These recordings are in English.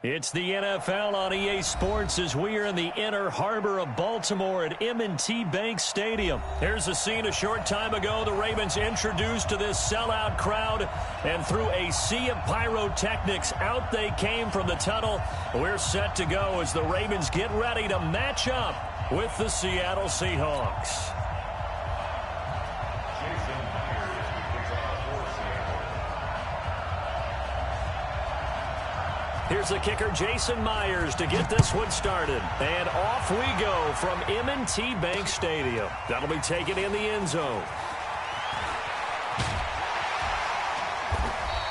It's the NFL on EA Sports as we are in the inner harbor of Baltimore at M&T Bank Stadium. Here's a scene a short time ago. The Ravens introduced to this sellout crowd, and through a sea of pyrotechnics, out they came from the tunnel. We're set to go as the Ravens get ready to match up with the Seattle Seahawks. Here's the kicker, Jason Myers, to get this one started. And off we go from M&T Bank Stadium. That'll be taken in the end zone.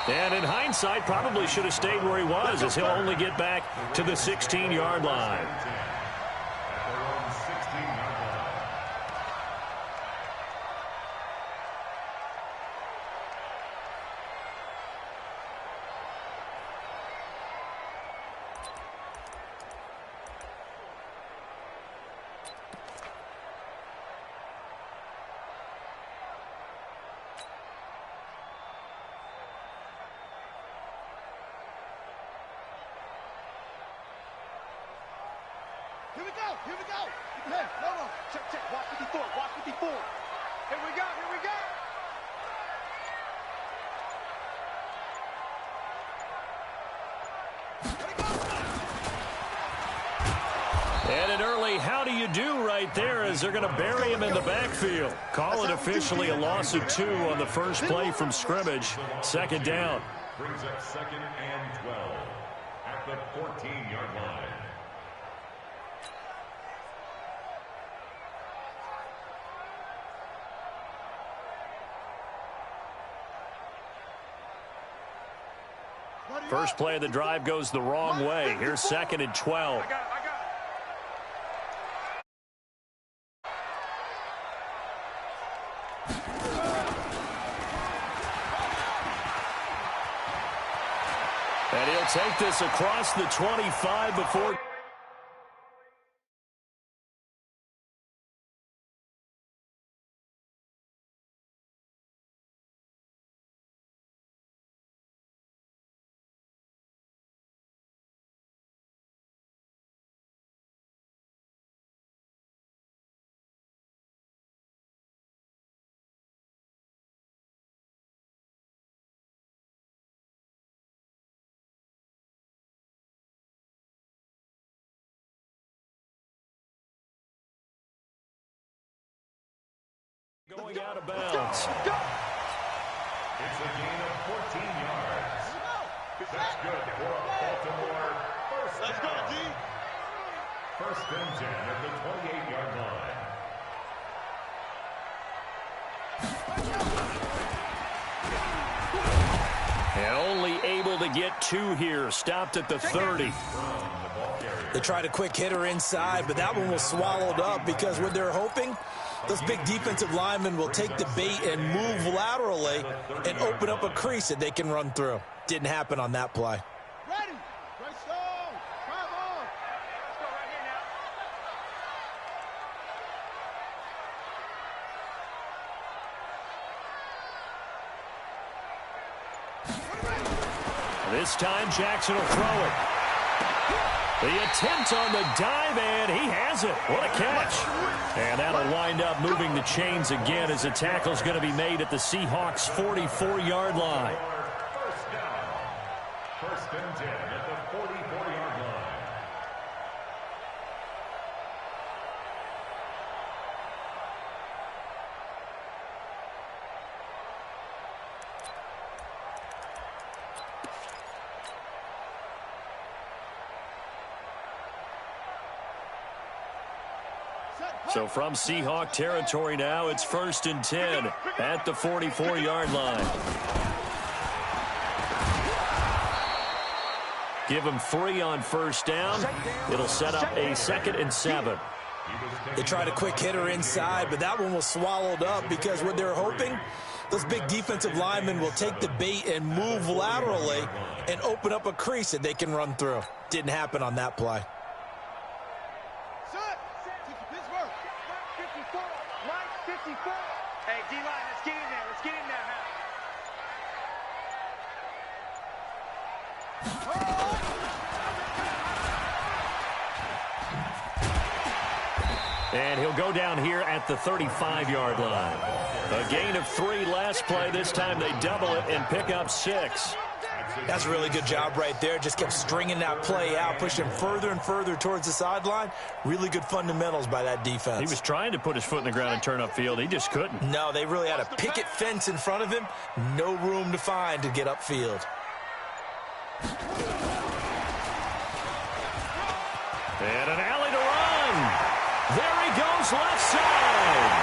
And in hindsight, probably should have stayed where he was, as he'll only get back to the 16-yard line. Here we go. Hey, no. Check. Watch 54. Here we go. And an early how do you do right there as they're going to bury him in the backfield. Call it officially a loss of 2 on the first play from scrimmage. Second down. Brings up 2nd and 12 at the 14-yard line. First play of the drive goes the wrong way. Here's 2nd and 12. I got it. And he'll take this across the 25 before... Going out of bounds. It's a gain of 14 yards. That's good for Baltimore. Let's go, D. 1st and 10 at the 28-yard line. And only able to get 2 here. Stopped at the 30. They tried a quick hitter inside, but that one was swallowed up because what they're hoping, those big defensive linemen will take the bait and move laterally and open up a crease that they can run through. Didn't happen on that play. Ready. Right stone. Drive on. Let's go right here now. This time Jackson will throw it. The attempt on the dive, and he has it. What a catch. And that'll wind up moving the chains again as the tackle's going to be made at the Seahawks' 44-yard line. First down. 1st and 10 at the 44-yard line. So from Seahawk territory now, it's 1st and 10 at the 44-yard line. Give him 3 on 1st down. It'll set up a 2nd and 7. They tried a quick hitter inside, but that one was swallowed up because what they're hoping, those big defensive linemen will take the bait and move laterally and open up a crease that they can run through. Didn't happen on that play. Hey, D-line, let's get in there. Let's get in there, man. And he'll go down here at the 35-yard line. A gain of 3 last play. This time they double it and pick up 6. That's a really good job right there. Just kept stringing that play out, pushing further and further towards the sideline. Really good fundamentals by that defense. He was trying to put his foot in the ground and turn upfield. He just couldn't. No, they really had a picket fence in front of him. No room to find to get upfield. And an alley to run. There he goes, left side.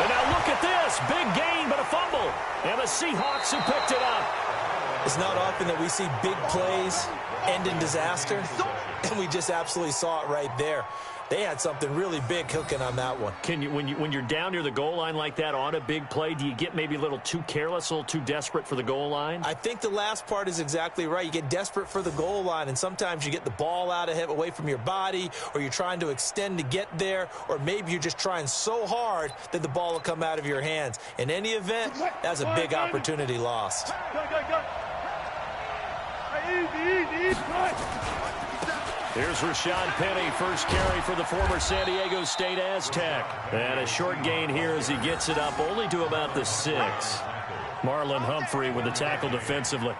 And now look at this. Big gain, but a fumble. And the Seahawks who picked it up. It's not often that we see big plays end in disaster, and we just absolutely saw it right there. They had something really big cooking on that one. Can you, when you're down near the goal line like that on a big play, do you get maybe a little too careless, a little too desperate for the goal line? I think the last part is exactly right. You get desperate for the goal line, and sometimes you get the ball out of it, away from your body, or you're trying to extend to get there, or maybe you're just trying so hard that the ball will come out of your hands. In any event, that's a big opportunity lost. Here's Rashad Penny, first carry for the former San Diego State Aztec. And a short gain here as he gets it up only to about the 6. Marlon Humphrey with the tackle defensively.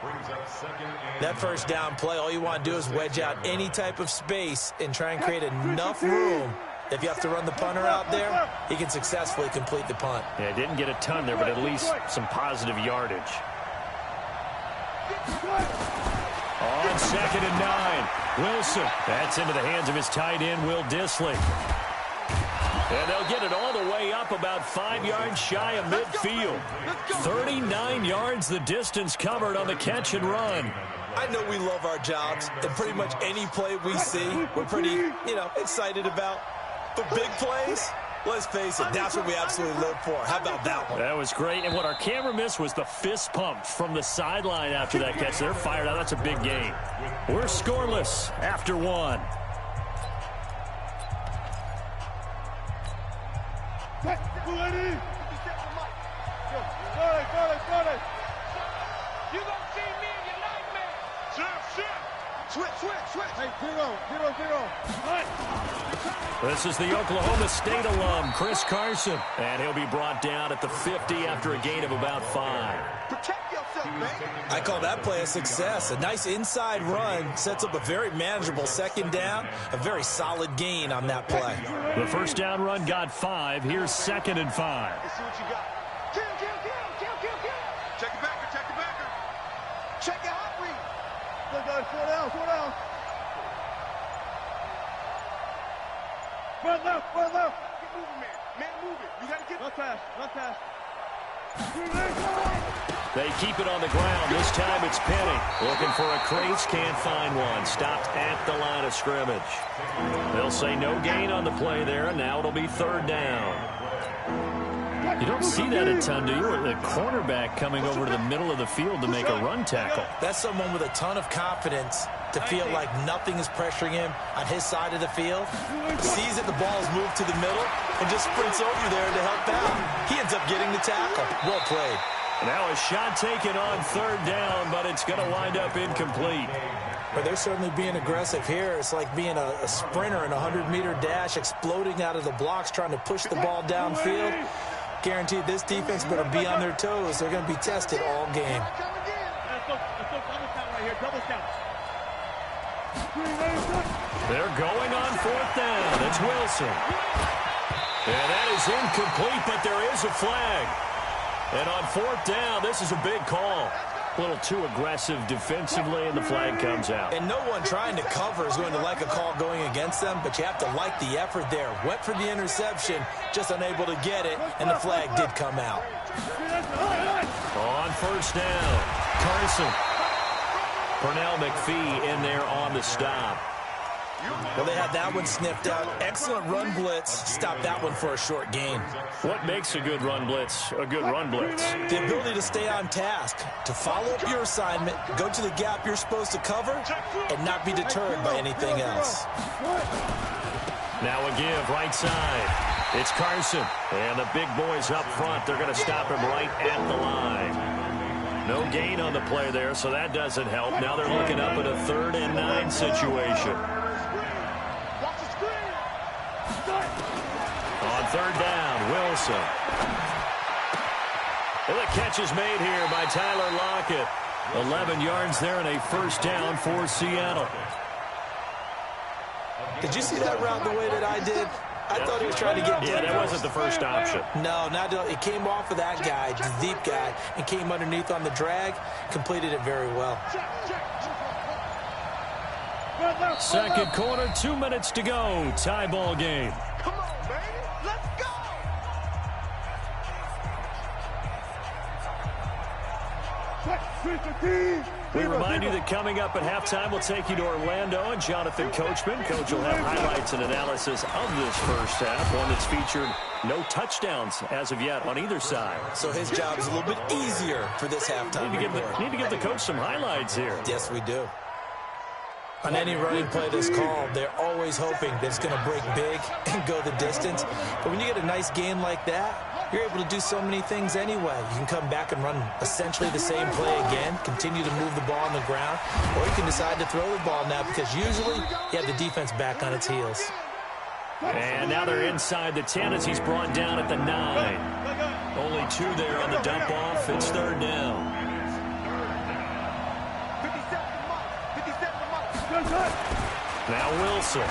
That first down play, all you want to do is wedge out any type of space and try and create enough room. If you have to run the punter out there, he can successfully complete the punt. Yeah, didn't get a ton there, but at least some positive yardage. On 2nd and 9, Wilson. That's into the hands of his tight end, Will Dissly. And they'll get it all the way up about 5 yards shy of midfield. 39 yards the distance covered on the catch and run. I know we love our jobs, and pretty much any play we see, we're pretty, excited about. But big plays, let's face it, that's what we absolutely live for. How about that one? That was great. And what our camera missed was the fist pump from the sideline after that catch. They're fired out. That's a big gain. We're scoreless after 1. This is the Oklahoma State alum, Chris Carson. And he'll be brought down at the 50 after a gain of about 5. Protect yourself, man. I call that play a success. A nice inside run sets up a very manageable 2nd down. A very solid gain on that play. The first down run got 5. Here's 2nd and 5. Let's see what you got. Kill. Check it backer. Check your hot read. Good, slow down. Run left. Keep moving, man. Man, move it. You got to get run fast. They keep it on the ground. This time it's Penny. Looking for a crease, can't find one. Stopped at the line of scrimmage. They'll say no gain on the play there, and now it'll be 3rd down. You don't see that a ton, do you? The cornerback coming over to the middle of the field to make a run tackle. That's someone with a ton of confidence to feel like nothing is pressuring him on his side of the field. Sees that the ball is moved to the middle and just sprints over there to help out. He ends up getting the tackle. Well played. Now a shot taken on 3rd down, but it's going to wind up incomplete. But they're certainly being aggressive here. It's like being a sprinter in a 100-meter dash, exploding out of the blocks, trying to push the ball downfield. Guaranteed this defense better be on their toes. They're going to be tested all game. They're going on 4th down. It's Wilson. And that is incomplete, but there is a flag. And on 4th down, this is a big call. A little too aggressive defensively, and the flag comes out. And no one trying to cover is going to like a call going against them, but you have to like the effort there. Went for the interception, just unable to get it, and the flag did come out. On 1st down, Carson. Pernell McPhee in there on the stop. Well, they had that one sniffed out. Excellent run blitz. Stopped that one for a short gain. What makes a good run blitz a good run blitz? The ability to stay on task, to follow up your assignment, go to the gap you're supposed to cover, and not be deterred by anything else. Now a give, right side. It's Carson. And the big boys up front, they're going to stop him right at the line. No gain on the play there, so that doesn't help. Now they're looking up at a 3rd and 9 situation. third down, Wilson. And the catch is made here by Tyler Lockett. 11 yards there and a first down for Seattle. Did you see that route the way that I did? I thought he was trying to get deep. Yeah, that wasn't the first option. No, it came off of that guy, the deep guy, and came underneath on the drag, completed it very well. Second quarter, 2 minutes to go. Tie ball game. Come on, baby. Let's go. We remind you that coming up at halftime, we'll take you to Orlando and Jonathan Coachman. Coach will have highlights and analysis of this first half, one that's featured no touchdowns as of yet on either side. So his job's a little bit easier for this halftime. Need to give the coach some highlights here. Yes, we do. On any running play that's called, they're always hoping that it's going to break big and go the distance. But when you get a nice game like that, you're able to do so many things anyway. You can come back and run essentially the same play again, continue to move the ball on the ground, or you can decide to throw the ball now because usually you have the defense back on its heels. And now they're inside the 10 as he's brought down at the 9. Only 2 there on the dump off. It's third down. Now Wilson.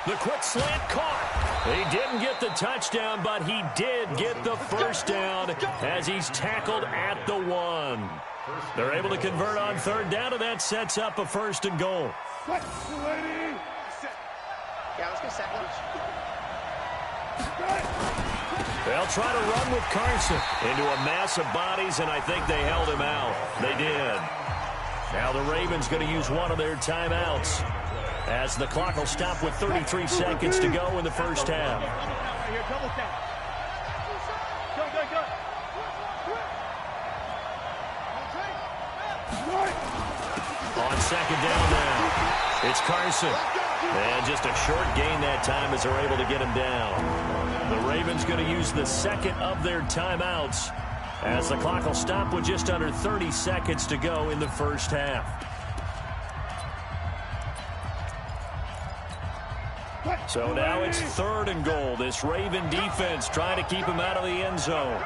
The quick slant caught. He didn't get the touchdown, but he did get the first down as he's tackled at the 1. They're able to convert on third down, and that sets up a first and goal. Yeah, let's get second. They'll try to run with Carson into a mass of bodies, and I think they held him out. They did. Now the Ravens going to use one of their timeouts as the clock will stop with 33 seconds to go in the first half. On second down now, it's Carson. And just a short gain that time as they're able to get him down. The Ravens going to use the second of their timeouts as the clock will stop with just under 30 seconds to go in the first half. So now it's third and goal. This Raven defense trying to keep him out of the end zone.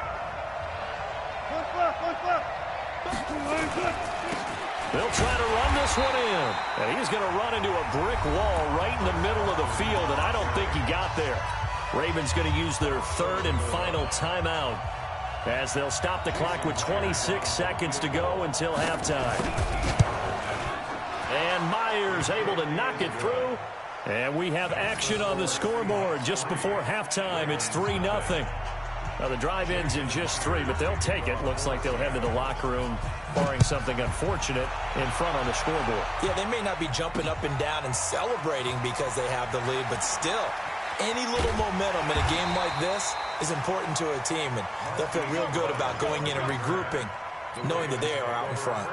They'll try to run this one in. And he's going to run into a brick wall right in the middle of the field, and I don't think he got there. Ravens going to use their third and final timeout as they'll stop the clock with 26 seconds to go until halftime. And Myers able to knock it through. And we have action on the scoreboard just before halftime. It's 3-0. Now, the drive ends in just 3, but they'll take it. Looks like they'll head to the locker room, barring something unfortunate, in front on the scoreboard. Yeah, they may not be jumping up and down and celebrating because they have the lead, but still, any little momentum in a game like this is important to a team, and they'll feel real good about going in and regrouping, knowing that they are out in front.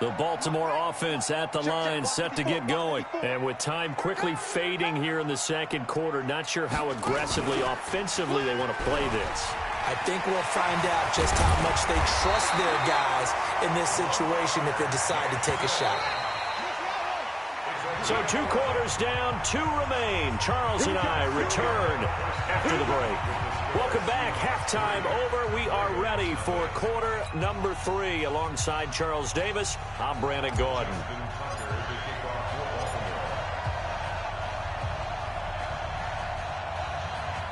The Baltimore offense at the line, set to get going. And with time quickly fading here in the second quarter, not sure how aggressively, offensively they want to play this. I think we'll find out just how much they trust their guys in this situation if they decide to take a shot. So 2 quarters down, 2 remain. Charles and I return after the break. Welcome back. Halftime over. We are ready for quarter number 3. Alongside Charles Davis, I'm Brandon Gordon.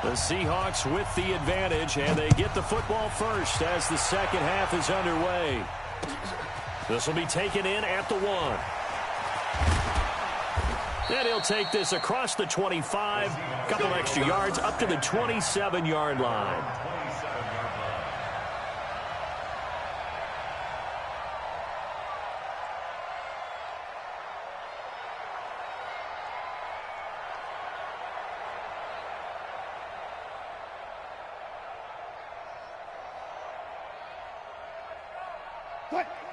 The Seahawks with the advantage, and they get the football first as the second half is underway. This will be taken in at the 1. And he'll take this across the 25, a couple extra yards, up to the 27-yard line.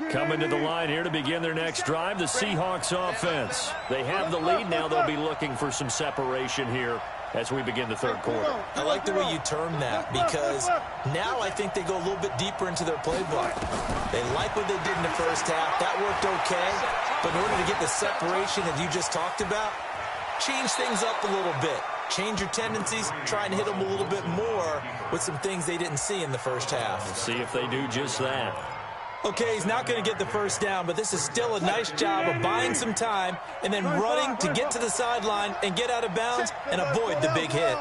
Coming to the line here to begin their next drive, the Seahawks offense. They have the lead. Now they'll be looking for some separation here as we begin the third quarter. I like the way you term that, because now I think they go a little bit deeper into their playbook. They like what they did in the first half. That worked okay. But in order to get the separation that you just talked about, change things up a little bit. Change your tendencies, try and hit them a little bit more with some things they didn't see in the first half. We'll see if they do just that. Okay, he's not going to get the first down, but this is still a nice job of buying some time and then running to get to the sideline and get out of bounds and avoid the big hit.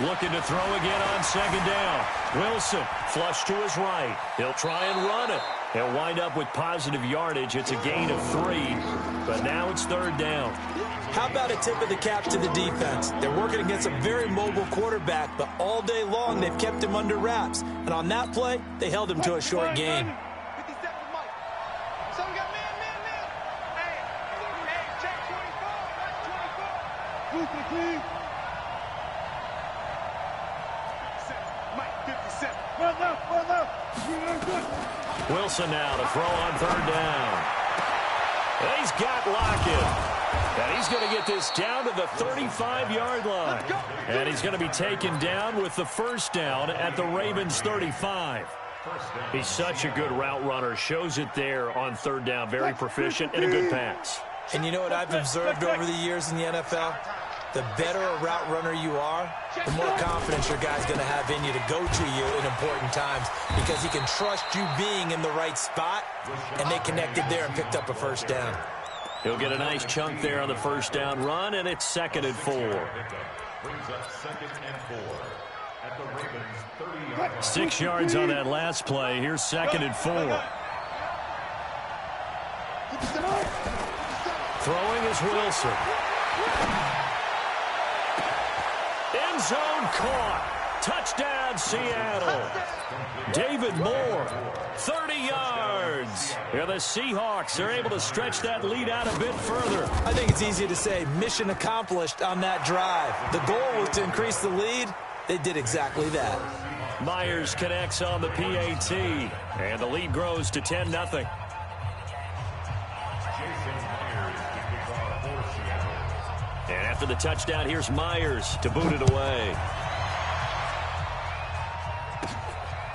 Looking to throw again on second down. Wilson, flush to his right. He'll try and run it. He'll wind up with positive yardage. It's a gain of 3, but now it's third down. How about a tip of the cap to the defense? They're working against a very mobile quarterback, but all day long they've kept him under wraps. And on that play, they held him to a short gain. Wilson now to throw on third down. And he's got Lockett. And he's going to get this down to the 35-yard line. And he's going to be taken down with the first down at the Ravens' 35. He's such a good route runner. Shows it there on third down. Very proficient and a good pass. And you know what I've observed over the years in the NFL? The better a route runner you are, the more confidence your guy's going to have in you to go to you in important times, because he can trust you being in the right spot, and they connected there and picked up a first down. He'll get a nice chunk there on the first down run, and it's 2nd and 4. Brings up 2nd and 4 at the Ravens' 30-yard line. 6 yards on that last play. Here's 2nd and 4. Throwing is Wilson. End zone caught. Touchdown, Seattle. David Moore, 30 yards. Here the Seahawks are able to stretch that lead out a bit further. I think it's easy to say mission accomplished on that drive. The goal was to increase the lead. They did exactly that. Myers connects on the PAT, and the lead grows to 10-0. And after the touchdown, here's Myers to boot it away.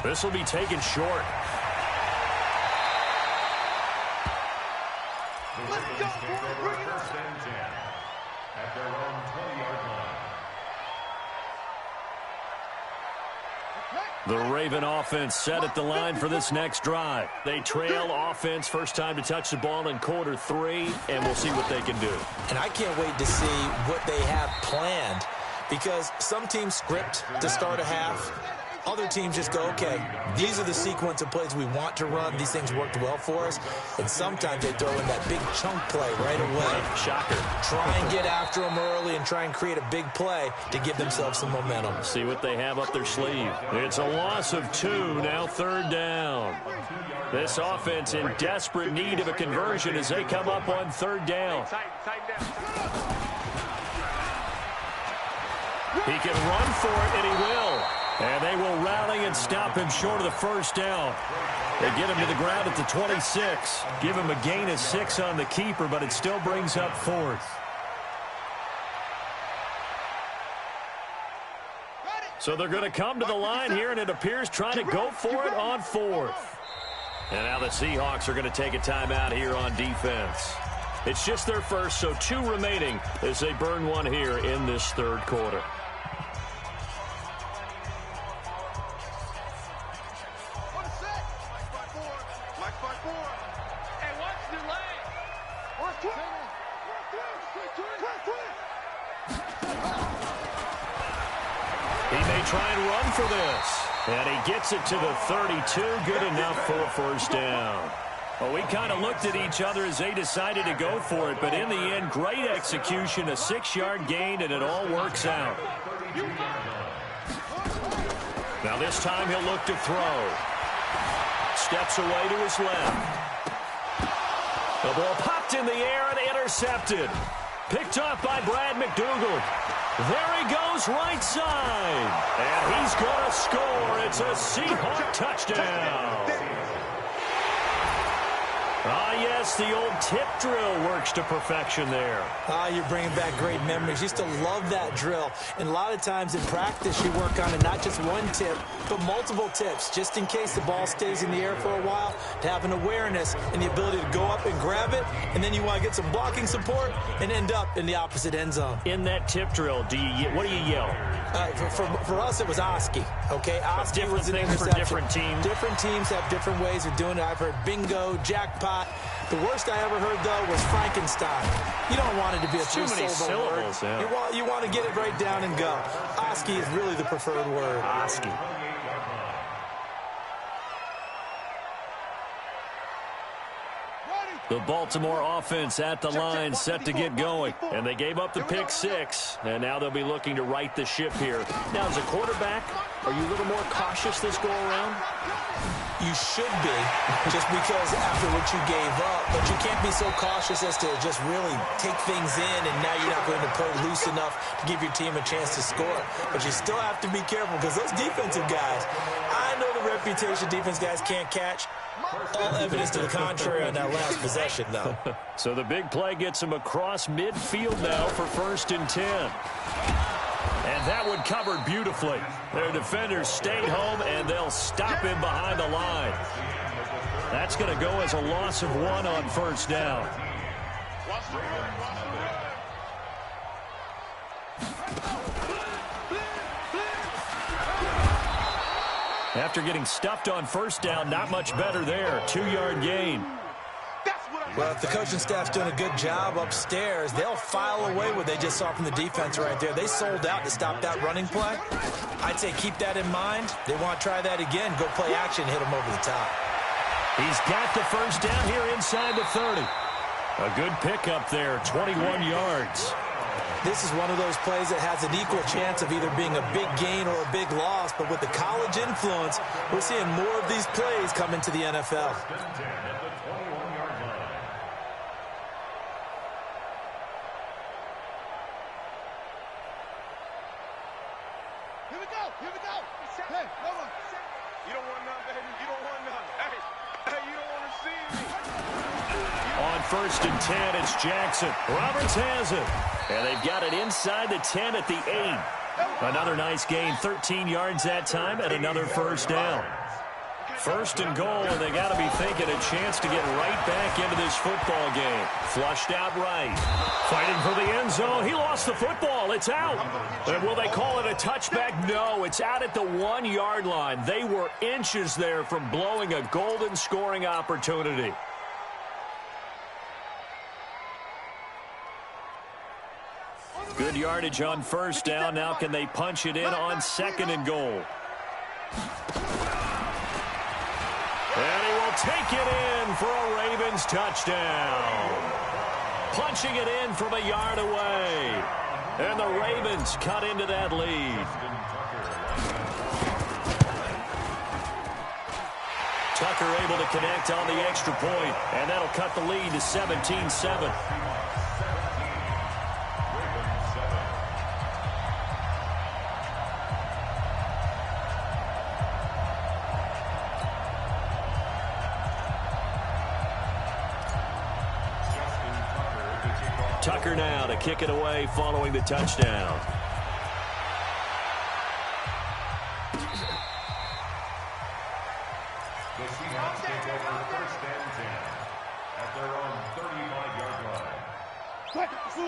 This will be taken short. Let's go, boys. Bring it on. First and 10 at their own 20-yard line. The Raven offense set at the line for this next drive. They trail offense, first time to touch the ball in quarter 3, and we'll see what they can do. And I can't wait to see what they have planned, because some teams script to start a half. Other teams just go, okay, these are the sequence of plays we want to run. These things worked well for us. And sometimes they throw in that big chunk play right away. Shocker. Try and get after them early and try and create a big play to give themselves some momentum. See what they have up their sleeve. It's a loss of 2, now third down. This offense in desperate need of a conversion as they come up on third down. He can run for it, and he will. And they will rally and stop him short of the first down. They get him to the ground at the 26. Give him a gain of 6 on the keeper, but it still brings up 4th. So they're going to come to the line here, and it appears trying to go for it on 4th. And now the Seahawks are going to take a timeout here on defense. It's just their first, so 2 remaining as they burn one here in this third quarter. He may try and run for this. And he gets it to the 32. Good enough for a first down. Well, we kind of looked at each other as they decided to go for it. But in the end, great execution, a 6-yard gain, and it all works out. Now this time he'll look to throw. Steps away to his left. The ball popped in the air and intercepted. Picked off by Brad McDougald. There he goes right side. And he's going to score. It's a Seahawk touchdown. Ah, yes, the old tip drill works to perfection there. Ah, you're bringing back great memories. Used to love that drill. And a lot of times in practice, you work on it, not just one tip, but multiple tips, just in case the ball stays in the air for a while, to have an awareness and the ability to go up and grab it, and then you want to get some blocking support and end up in the opposite end zone. In that tip drill, what do you yell? For us, it was Oski, okay? Oski was an interception. For different teams. Different teams have different ways of doing it. I've heard bingo, jackpot. The worst I ever heard, though, was Frankenstein. You don't want it to be a three-syllable word. Yeah. You want to get it right down and go. Oski is really the preferred word. Oski. The Baltimore offense at the line, set to get going. And they gave up the pick 6, and now they'll be looking to right the ship here. Now, as a quarterback, are you a little more cautious this go-around? You should be, just because after what you gave up, but you can't be so cautious as to just really take things in, and now you're not going to play loose enough to give your team a chance to score. But you still have to be careful, because those defensive guys, I know the reputation defense guys can't catch. All evidence to the contrary on that last possession, though. So the big play gets him across midfield now for 1st and 10. And that one covered beautifully. Their defenders stayed home, and they'll stop him behind the line. That's going to go as a loss of 1 on 1st down. After getting stuffed on 1st down, not much better there. 2-yard gain. Well, if the coaching staff's doing a good job upstairs, they'll file away what they just saw from the defense right there. They sold out to stop that running play. I'd say keep that in mind. They want to try that again. Go play action, hit them over the top. He's got the 1st down here inside the 30. A good pickup there, 21 yards. This is one of those plays that has an equal chance of either being a big gain or a big loss, but with the college influence, we're seeing more of these plays come into the NFL. Here we go. Hey, hold on. You don't want none, baby. You don't want none. Hey, you don't want to see me. On 1st and 10, it's Jackson. Roberts has it. And they've got it inside the 10 at the 8. Another nice gain, 13 yards that time, and another 1st down. 1st and goal, and they got to be thinking a chance to get right back into this football game. Flushed out right. Fighting for the end zone. He lost the football. It's out. And will they call it a touchback? No, it's out at the 1-yard line. They were inches there from blowing a golden scoring opportunity. Good yardage on 1st down. Now can they punch it in on 2nd and goal? And he will take it in for a Ravens touchdown. Punching it in from a yard away. And the Ravens cut into that lead. Tucker able to connect on the extra point, and that'll cut the lead to 17-7. Tucker now to kick it away following the touchdown. The Seahawks take over 1st and 10 at their own 35-yard line.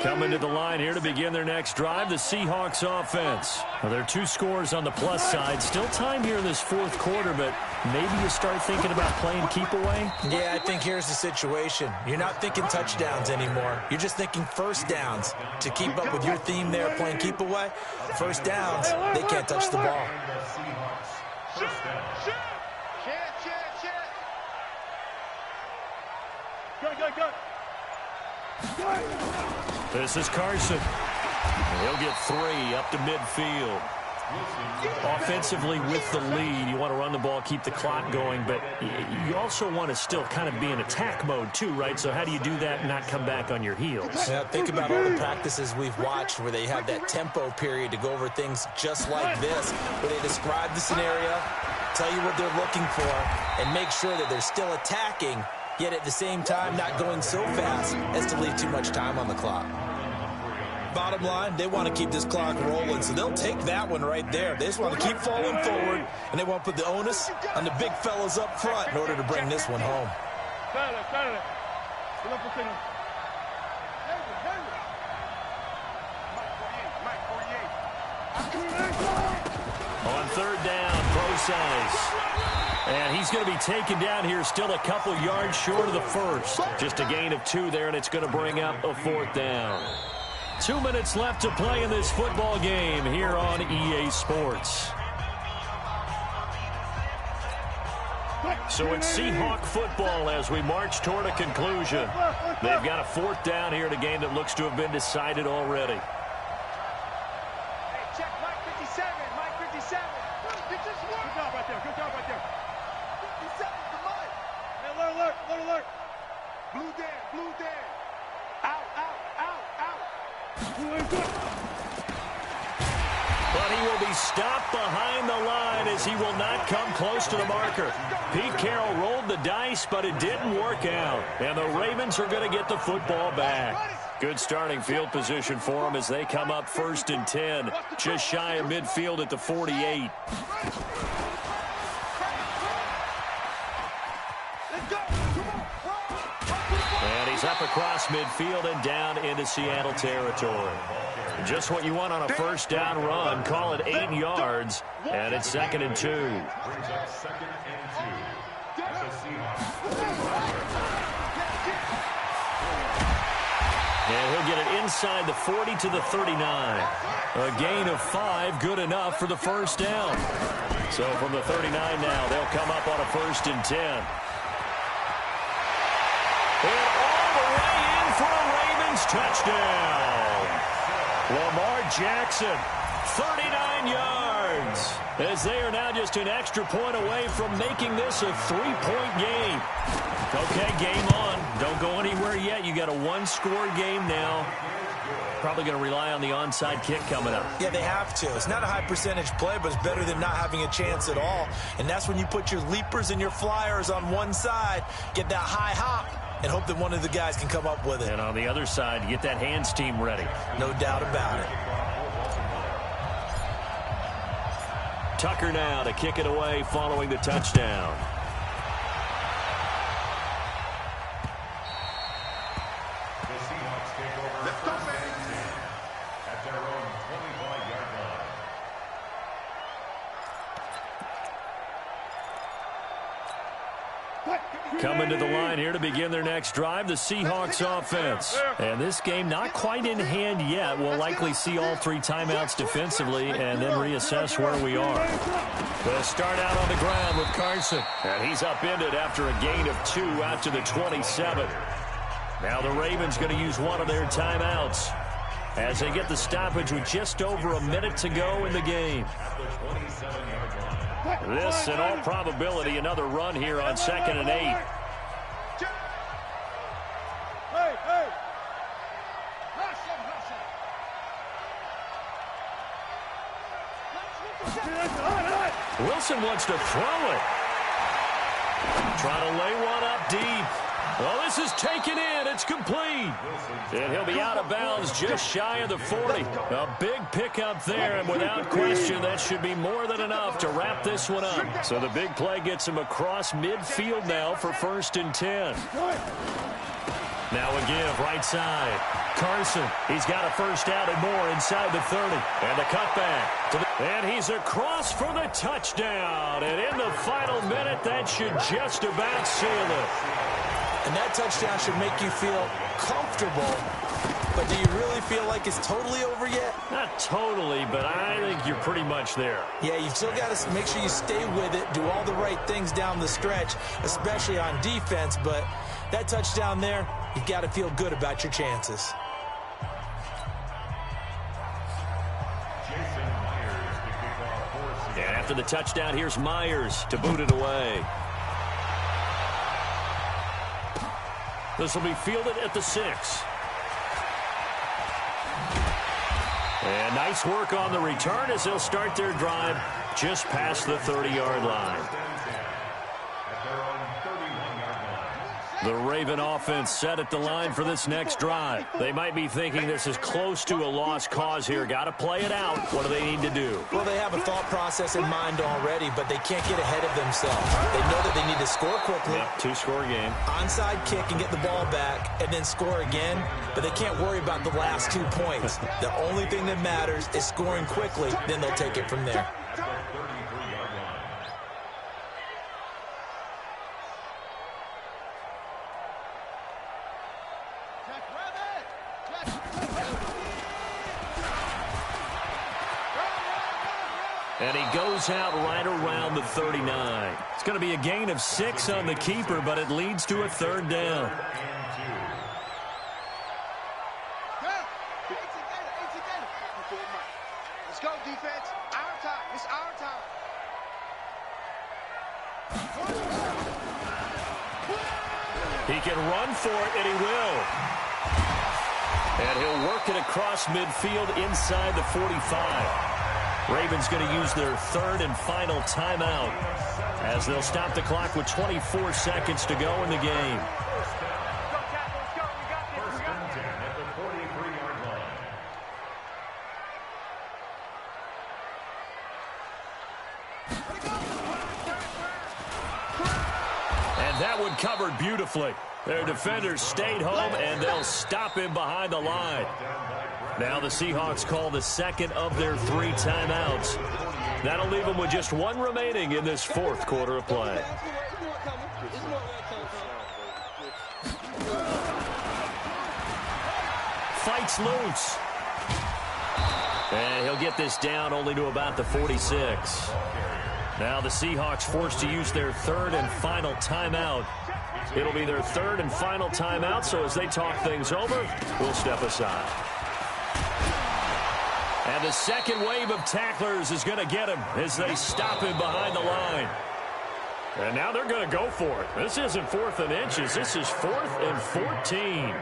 Coming to the line here to begin their next drive, the Seahawks offense. Well, there are 2 scores on the plus side. Still time here in this 4th quarter, but maybe you start thinking about playing keep away? Yeah, I think here's the situation. You're not thinking touchdowns anymore. You're just thinking 1st downs. To keep up with your theme there, playing keep away, 1st downs, they can't touch the ball. Go. This is Carson. He'll get 3 up to midfield. Offensively with the lead, you want to run the ball, keep the clock going, but you also want to still kind of be in attack mode too, right? So how do you do that and not come back on your heels? Yeah, think about all the practices we've watched where they have that tempo period to go over things just like this, where they describe the scenario, tell you what they're looking for, and make sure that they're still attacking, yet at the same time not going so fast as to leave too much time on the clock. Bottom line, they want to keep this clock rolling, so they'll take that one right there. They just want to keep falling forward, and they want to put the onus on the big fellas up front in order to bring this one home. On third down, Procise. And he's going to be taken down here, still a couple yards short of the first. Just a gain of 2 there, and it's going to bring up a 4th down. 2 minutes left to play in this football game here on EA Sports. So it's Seahawk football as we march toward a conclusion. They've got a 4th down here in a game that looks to have been decided already. Hey, check Mike 57. Mike 57. Good job right there. Good job right there. 57's the Mike. Hey, alert, alert, alert. Blue Dan, blue Dan. Out, out, out, out. But he will be stopped behind the line as he will not come close to the marker. Pete Carroll rolled the dice, but it didn't work out. And the Ravens are going to get the football back. Good starting field position for them as they come up 1st and 10. Just shy of midfield at the 48. And he's up across midfield and down into Seattle territory. Just what you want on a 1st down run. Call it 8 yards, and it's 2nd and 2. Brings up 2nd and 2. At the Seahawks. And he'll get it inside the 40 to the 39. A gain of 5, good enough for the 1st down. So from the 39 now, they'll come up on a 1st and 10. And all the way in for a Ravens touchdown. Lamar Jackson, 39 yards, as they are now just an extra point away from making this a 3-point game. Okay, game on. Don't go anywhere yet. You got a 1-score game now. Probably going to rely on the onside kick coming up. Yeah, they have to. It's not a high percentage play, but it's better than not having a chance at all. And that's when you put your leapers and your flyers on one side, get that high hop, and hope that one of the guys can come up with it. And on the other side, get that hands team ready. No doubt about it. Tucker now to kick it away following the touchdown. The Seahawks take over first and 10 at their own 25-yard line. Coming to the line here to begin their next drive, the Seahawks offense. And this game not quite in hand yet. We'll likely see all 3 timeouts defensively and then reassess where we are. They'll start out on the ground with Carson. And he's upended after a gain of 2 out to the 27. Now the Ravens going to use one of their timeouts as they get the stoppage with just over a minute to go in the game. This, in all probability, another run here on 2nd and 8. Hey, hey. Wilson wants to throw it. Trying to lay one up deep. Well, this is taken in. It's complete. And he'll be out of bounds just shy of the 40. A big pickup there, and without question, that should be more than enough to wrap this one up. So the big play gets him across midfield now for 1st and 10. Now a give right side. Carson, he's got a 1st down and more inside the 30. And the cutback. And he's across for the touchdown. And in the final minute, that should just about seal it. And that touchdown should make you feel comfortable. But do you really feel like it's totally over yet? Not totally, but I think you're pretty much there. Yeah, you've still got to make sure you stay with it, do all the right things down the stretch, especially on defense. But that touchdown there, you've got to feel good about your chances. Jason Myers to kick off After the touchdown, here's Myers to boot it away. This will be fielded at the 6. And nice work on the return as they'll start their drive just past the 30-yard line. The Raven offense set at the line for this next drive. They might be thinking this is close to a lost cause here. Got to play it out. What do they need to do? Well, they have a thought process in mind already, but they can't get ahead of themselves. They know that they need to score quickly. Yep, two-score game. Onside kick and get the ball back and then score again, but they can't worry about the last 2 points. The only thing that matters is scoring quickly, then they'll take it from there. And he goes out right around the 39. It's going to be a gain of 6 on the keeper, but it leads to a 3rd down. Let's go, defense. Our time. It's our time. He can run for it, and he will. And he'll work it across midfield inside the 45. Ravens going to use their 3rd and final timeout as they'll stop the clock with 24 seconds to go in the game. First and 10 at the 43-yard line. And that one covered beautifully. Their defenders stayed home, and they'll stop him behind the line. Now the Seahawks call the second of their 3 timeouts. That'll leave them with just 1 remaining in this 4th quarter of play. Fights loose. And he'll get this down only to about the 46. Now the Seahawks forced to use their 3rd and final timeout. It'll be their 3rd and final timeout, so as they talk things over, we'll step aside. And the second wave of tacklers is going to get him as they stop him behind the line. And now they're going to go for it. This isn't 4th and inches. This is 4th and 14.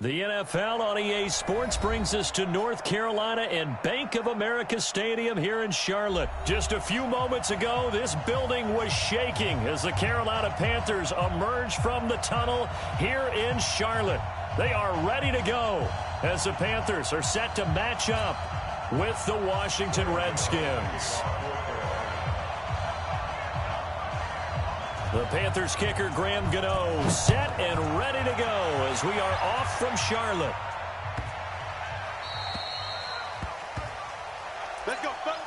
The NFL on EA Sports brings us to North Carolina and Bank of America Stadium here in Charlotte. Just a few moments ago, this building was shaking as the Carolina Panthers emerged from the tunnel here in Charlotte. They are ready to go as the Panthers are set to match up with the Washington Redskins. The Panthers kicker, Graham Gano, set and ready to go as we are off from Charlotte. Let's go, folks.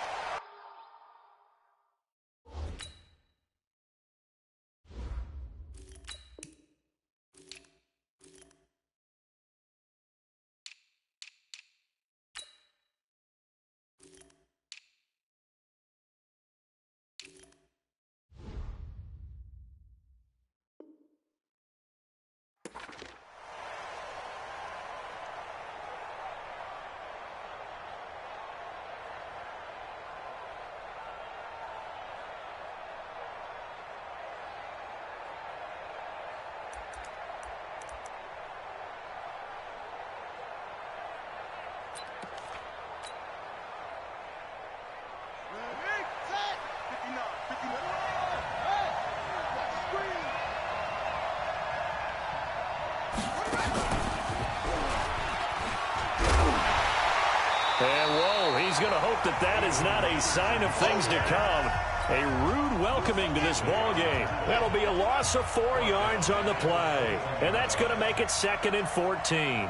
And, whoa, he's going to hope that that is not a sign of things to come. A rude welcoming to this ball game. That'll be a loss of 4 yards on the play. And that's going to make it 2nd and 14.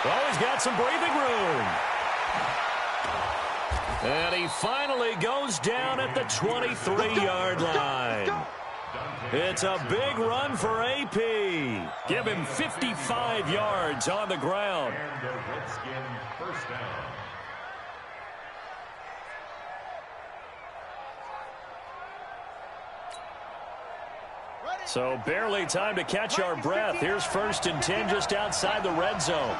Oh, he's got some breathing room. And he finally goes down at the 23-yard line. It's a big run for AP. Give him 55 yards on the ground. And the Redskin first down. So barely time to catch our breath. Here's 1st and 10 just outside the red zone.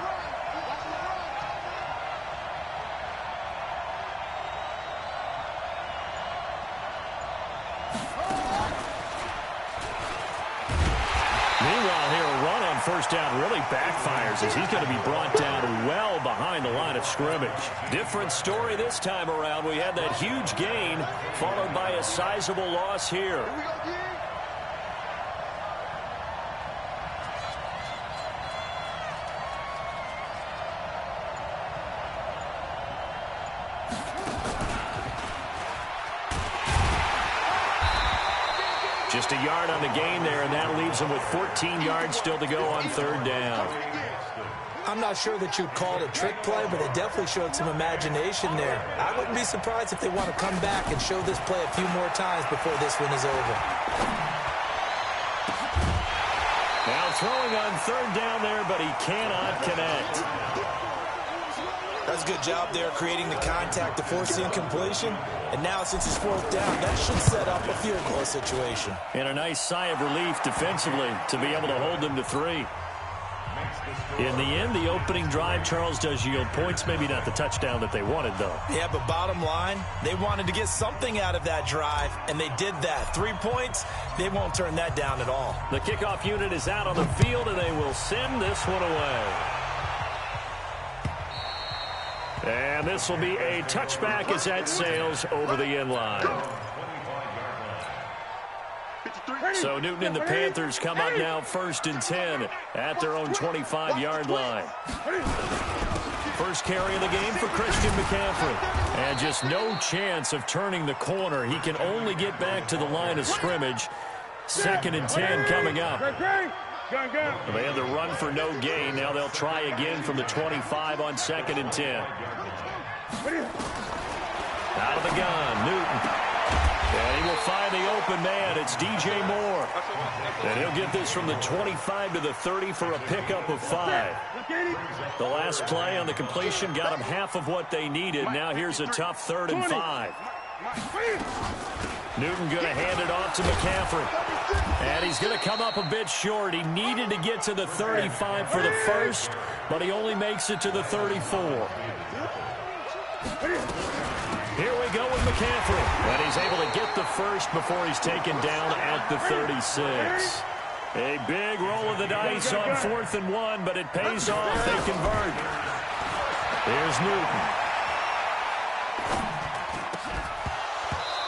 Meanwhile, here a run on 1st down really backfires as he's going to be brought down well behind the line of scrimmage. Different story this time around. We had that huge gain followed by a sizable loss here. Just a yard on the gain there, and that leaves him with 14 yards still to go on 3rd down. I'm not sure that you'd call it a trick play, but it definitely showed some imagination there. I wouldn't be surprised if they want to come back and show this play a few more times before this one is over. Now throwing on 3rd down there, but he cannot connect. That's a good job there creating the contact to force the incompletion. And now since it's 4th down, that should set up a field goal situation. And a nice sigh of relief defensively to be able to hold them to 3. In the end, the opening drive, Charles, does yield points. Maybe not the touchdown that they wanted, though. Yeah, but bottom line, they wanted to get something out of that drive, and they did that. 3 points, they won't turn that down at all. The kickoff unit is out on the field, and they will send this one away. And this will be a touchback as that sails over the end line. So Newton and the Panthers come up now 1st and 10 at their own 25-yard line. First carry of the game for Christian McCaffrey. And just no chance of turning the corner. He can only get back to the line of scrimmage. 2nd and 10 coming up. They had the run for no gain. Now they'll try again from the 25 on 2nd and 10. Out of the gun, Newton. And he will find the open man. It's DJ Moore. And he'll get this from the 25 to the 30 for a pickup of 5. The last play on the completion got them half of what they needed. Now here's a tough 3rd and 5. Newton going to hand it off to McCaffrey. And he's going to come up a bit short. He needed to get to the 35 for the first, but he only makes it to the 34. Here we we go with McCaffrey. And he's able to get the first before he's taken down at the 36. A big roll of the dice on 4th and 1, but it pays off. They convert. Here's Newton.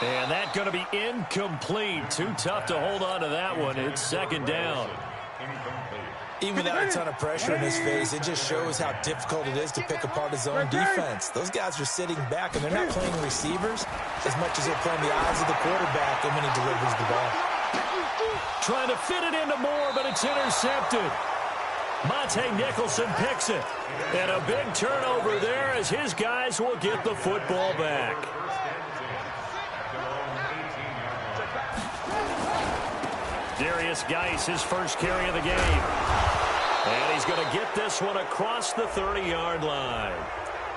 And that's going to be incomplete. Too tough to hold on to that one. It's 2nd down. Even without a ton of pressure in his face, it just shows how difficult it is to pick apart his own defense. Those guys are sitting back, and they're not playing receivers as much as they're playing the eyes of the quarterback and when he delivers the ball. Trying to fit it into Moore, but it's intercepted. Monte Nicholson picks it. And a big turnover there as his guys will get the football back. Darius Geis, his first carry of the game. And he's going to get this one across the 30-yard line.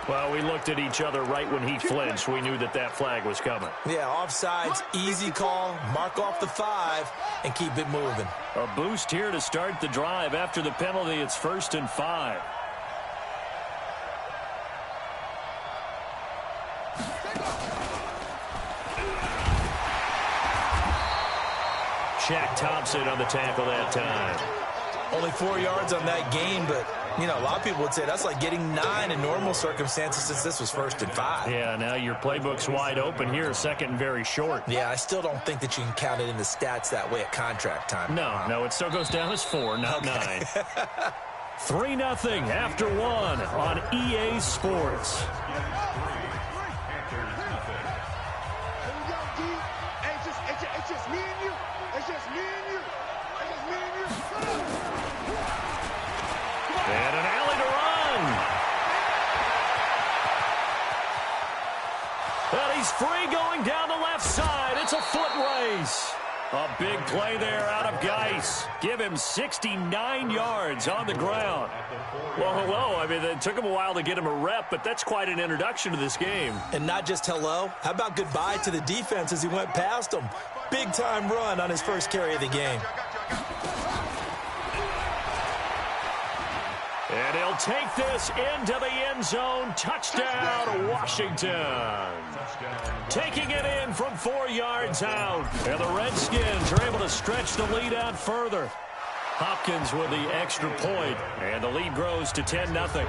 Well, we looked at each other right when he flinched. We knew that that flag was coming. Yeah, offsides, easy call, mark off the 5, and keep it moving. A boost here to start the drive. After the penalty, it's 1st and 5. Shaq Thompson on the tackle that time. Only 4 yards on that gain, but, you know, a lot of people would say that's like getting 9 in normal circumstances since this was 1st and 5. Yeah, now your playbook's wide open here, 2nd and very short. Yeah, I still don't think that you can count it in the stats that way at contract time. No, it still goes down as 4, not 9. 3-0 after 1 on EA Sports. It's just me and you. It's just me and you. It's just me and you. And an alley to run. And he's free going down the left side. It's a foot race. A big play there out of Geis. Give him 69 yards on the ground. Well, hello. I mean, it took him a while to get him a rep, but that's quite an introduction to this game. And not just hello. How about goodbye to the defense as he went past him? Big-time run on his first carry of the game. And he'll take this into the end zone. Touchdown, Washington. Taking it in from 4 yards out. And the Redskins are able to stretch the lead out further. Hopkins with the extra point. And the lead grows to 10-0.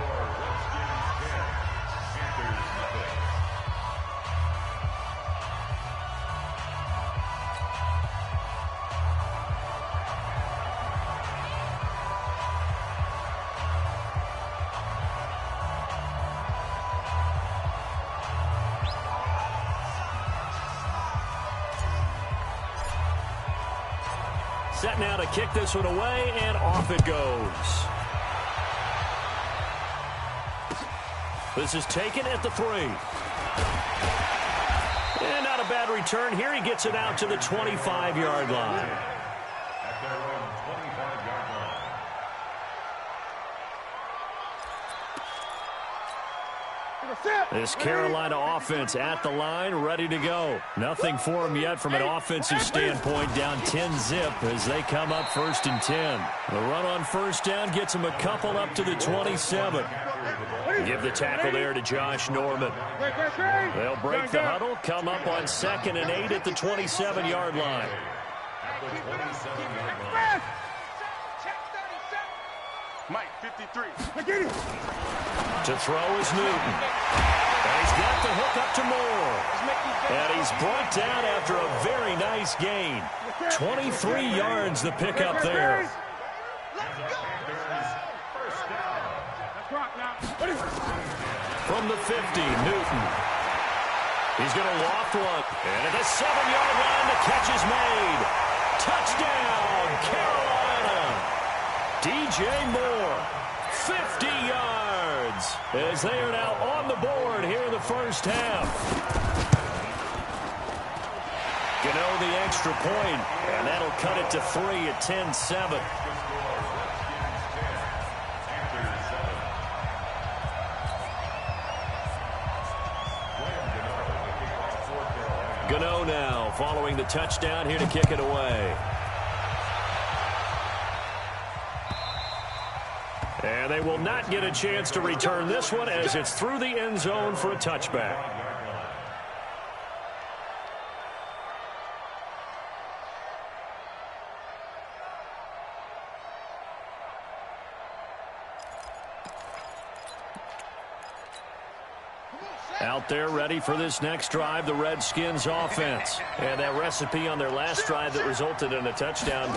Set now to kick this one away, and off it goes. This is taken at the 3. And not a bad return here. He gets it out to the 25-yard line. This Carolina offense at the line, ready to go. Nothing for them yet from an offensive standpoint, down 10-0 as they come up 1st and 10. The run on 1st down gets them a couple up to the 27. Give the tackle there to Josh Norman. They'll break the huddle, come up on 2nd and 8 at the 27-yard line. Mike, 53. To throw is Newton. And he's got the hook up to Moore. And he's brought down after a very nice gain. 23 yards the pickup there. From the 50, Newton. He's going to loft one. And at the 7-yard line, the catch is made. Touchdown, Carolina. DJ Moore, 50 yards, as they are now on the board here in the first half. Gano the extra point, and that'll cut it to 3 at 10-7. Gano now following the touchdown here to kick it away. And they will not get a chance to return this one as it's through the end zone for a touchback. Out there ready for this next drive, the Redskins offense. And that recipe on their last drive that resulted in a touchdown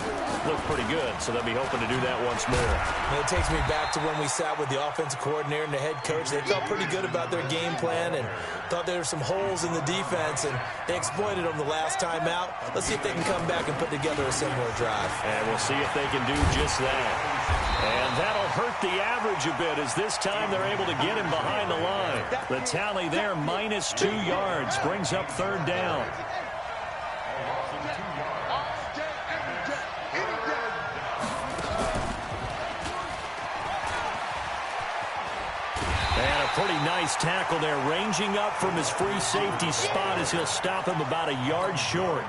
looked pretty good, so they'll be hoping to do that once more. And it takes me back to when we sat with the offensive coordinator and the head coach. They felt pretty good about their game plan and thought there were some holes in the defense, and they exploited them the last time out. Let's see if they can come back and put together a similar drive. And we'll see if they can do just that. And that'll hurt the average a bit as this time they're able to get him behind the line. The tally there, -2 yards, brings up 3rd down. And a pretty nice tackle there, ranging up from his free safety spot as he'll stop him about a yard short.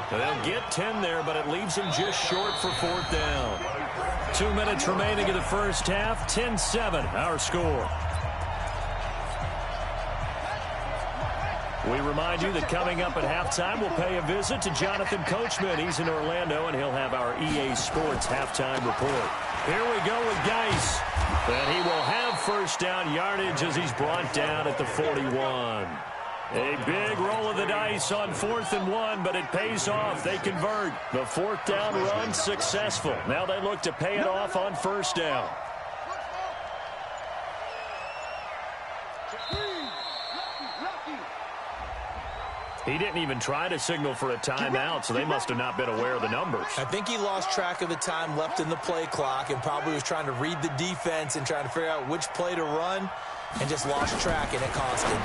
They'll get 10 there, but it leaves him just short for 4th down. 2 minutes remaining in the first half, 10-7, our score. We remind you that coming up at halftime, we'll pay a visit to Jonathan Coachman. He's in Orlando, and he'll have our EA Sports halftime report. Here we go with Geis. And he will have first down yardage as he's brought down at the 41. A big roll of the dice on 4th and 1, but it pays off. They convert. The 4th down run successful. Now they look to pay it off on 1st down. He didn't even try to signal for a timeout, so they must have not been aware of the numbers. I think he lost track of the time left in the play clock and probably was trying to read the defense and trying to figure out which play to run and just lost track, and it cost him.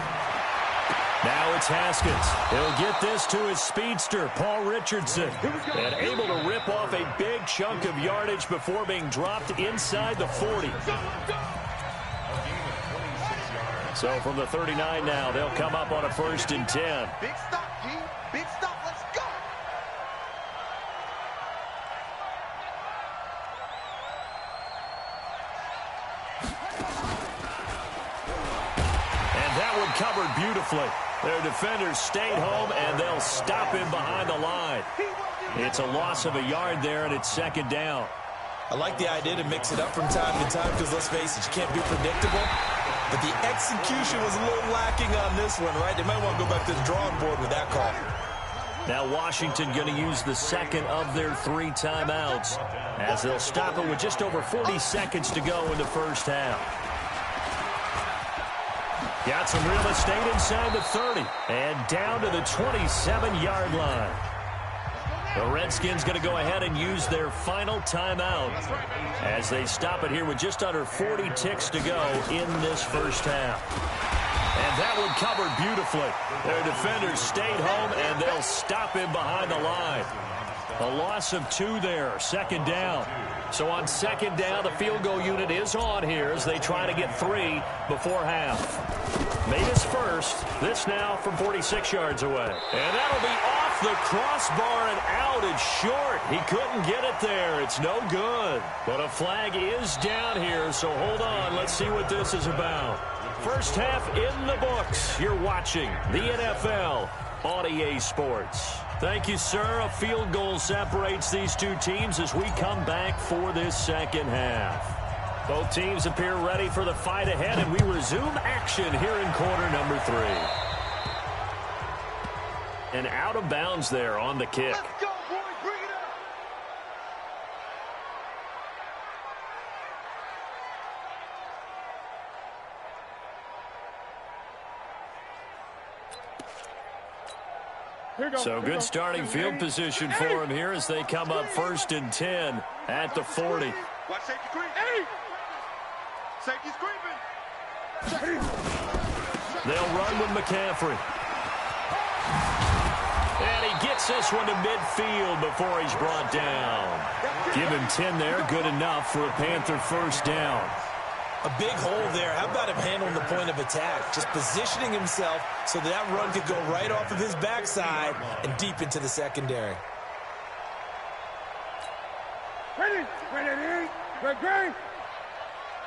Now it's Haskins. He'll get this to his speedster, Paul Richardson, and able to rip off a big chunk of yardage before being dropped inside the 40. So from the 39 now, they'll come up on a 1st and 10. Big stop, G. Big stop. Let's go. And that one covered beautifully. Their defenders stayed home, and they'll stop him behind the line. It's a loss of a yard there, and it's 2nd down. I like the idea to mix it up from time to time because, let's face it, you can't be predictable. But the execution was a little lacking on this one, right? They might want to go back to the drawing board with that call. Now Washington going to use the 2nd of their 3 timeouts as they'll stop it with just over 40 seconds to go in the first half. Got some real estate inside the 30 and down to the 27-yard line. The Redskins going to go ahead and use their final timeout as they stop it here with just under 40 ticks to go in this first half. And that one covered beautifully. Their defenders stayed home, and they'll stop him behind the line. A loss of 2 there, 2nd down. So on 2nd down, the field goal unit is on here as they try to get 3 before half. Made his first. This now from 46 yards away. And that'll be off the crossbar and out. It's short. He couldn't get it there. It's no good. But a flag is down here, so hold on. Let's see what this is about. First half in the books. You're watching the NFL on EA Sports. Thank you, sir. A field goal separates these two teams as we come back for this second half. Both teams appear ready for the fight ahead, and we resume action here in quarter number 3. And out of bounds there on the kick. Let's go, boys. Bring it up. So good starting field position for him here as they come up 1st and 10 at the 40. Watch safety creep. Hey! Safety's creeping. They'll run with McCaffrey. And he gets this one to midfield before he's brought down. Give him 10 there, good enough for a Panther first down. A big hole there. How about him handling the point of attack? Just positioning himself so that run could go right off of his backside and deep into the secondary. Ready.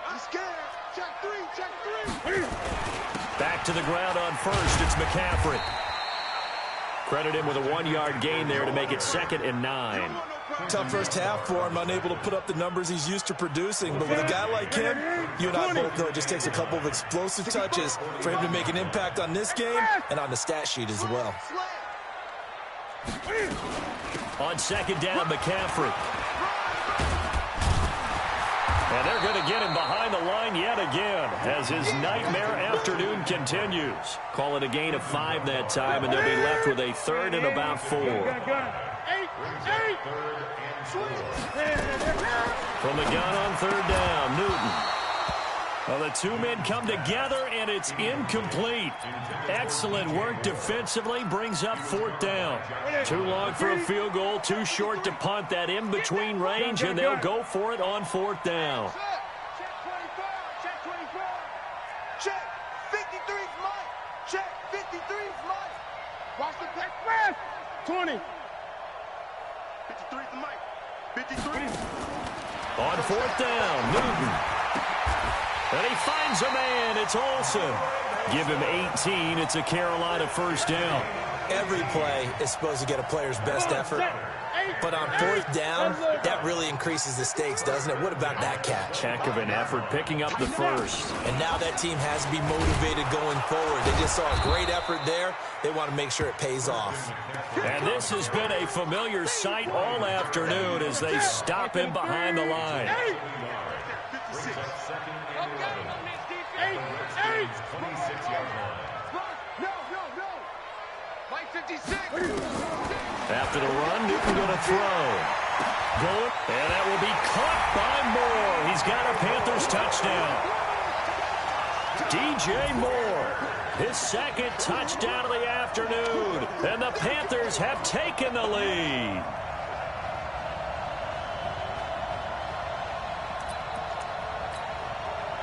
I'm scared. Check 3. Back to the ground on first. It's McCaffrey. Credit him with a 1-yard gain there to make it 2nd and 9. Tough first half for him, unable to put up the numbers he's used to producing. But with a guy like him, you and I both know it just takes a couple of explosive touches for him to make an impact on this game and on the stat sheet as well. On second down, McCaffrey. And they're going to get him behind the line yet again as his nightmare afternoon continues. Call it a gain of 5 that time, and they'll be left with a third and about 4. From the gun on third down, Newton. Well, the two men come together, and it's incomplete. Excellent work defensively, brings up fourth down. Too long for a field goal, too short to punt that in-between range, and they'll go for it on fourth down. Check 24. Check 53 is mine. Check 53 is mine. Watch the back press. 20. 53 is mine. 53. On fourth down, Newton. And he finds a man. It's Olsen. Give him 18. It's a Carolina first down. Every play is supposed to get a player's best effort. But on fourth down, that really increases the stakes, doesn't it? What about that catch? Heck of an effort picking up the first. And now that team has to be motivated going forward. They just saw a great effort there. They want to make sure it pays off. And this has been a familiar sight all afternoon as they stop him behind the line. 26-yard line. Mike 56. After the run, Newton going to throw. Going, and that will be caught by Moore. He's got a Panthers touchdown. DJ Moore, his second touchdown of the afternoon. And the Panthers have taken the lead.